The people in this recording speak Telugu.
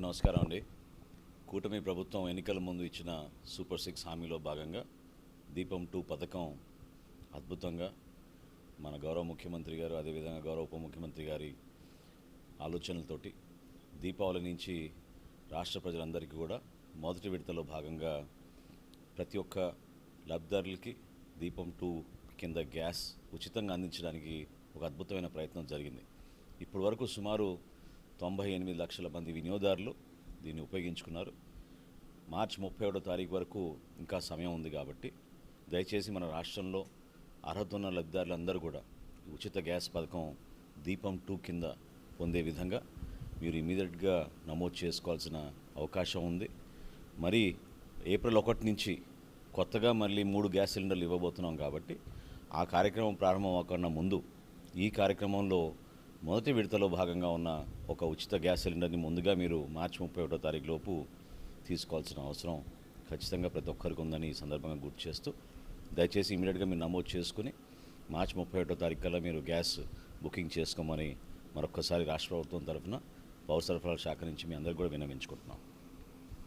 నమస్కారం అండి. కూటమి ప్రభుత్వం ఎన్నికల ముందు ఇచ్చిన సూపర్ 6 హామీలో భాగంగా దీపం 2 పథకం అద్భుతంగా మన గౌరవ ముఖ్యమంత్రి గారు, అదేవిధంగా గౌరవ ఉప ముఖ్యమంత్రి గారి ఆలోచనలతోటి దీపావళి నుంచి రాష్ట్ర ప్రజలందరికీ కూడా మొదటి విడతలో భాగంగా ప్రతి ఒక్క లబ్ధిదారులకి దీపం 2 కింద గ్యాస్ ఉచితంగా అందించడానికి ఒక అద్భుతమైన ప్రయత్నం జరిగింది. ఇప్పటి వరకు సుమారు 98 లక్షల మంది వినియోగదారులు దీన్ని ఉపయోగించుకున్నారు. మార్చి 31వ తారీఖు వరకు ఇంకా సమయం ఉంది కాబట్టి దయచేసి మన రాష్ట్రంలో అర్హత ఉన్న లబ్ధిదారులందరూ కూడా ఉచిత గ్యాస్ పథకం దీపం 2 కింద పొందే విధంగా మీరు ఇమీడియట్గా నమోదు చేసుకోవాల్సిన అవకాశం ఉంది. మరి ఏప్రిల్ 1 నుంచి కొత్తగా మళ్ళీ 3 గ్యాస్ సిలిండర్లు ఇవ్వబోతున్నాం కాబట్టి ఆ కార్యక్రమం ప్రారంభం అవ్వకుండా ముందు ఈ కార్యక్రమంలో మొదటి విడతలో భాగంగా ఉన్న ఒక ఉచిత గ్యాస్ సిలిండర్ని ముందుగా మీరు మార్చి 31వ తారీఖు లోపు తీసుకోవాల్సిన అవసరం ఖచ్చితంగా ప్రతి ఒక్కరికి ఉందని ఈ సందర్భంగా గుర్తు చేస్తూ దయచేసి ఇమీడియట్గా మీరు నమోదు చేసుకుని మార్చి 31వ తారీఖు కల్లా మీరు గ్యాస్ బుకింగ్ చేసుకోమని మరొక్కసారి రాష్ట్ర ప్రభుత్వం తరఫున పౌర సరఫరాల శాఖ నుంచి మీ అందరికీ కూడా విన్నవించుకుంటున్నాం.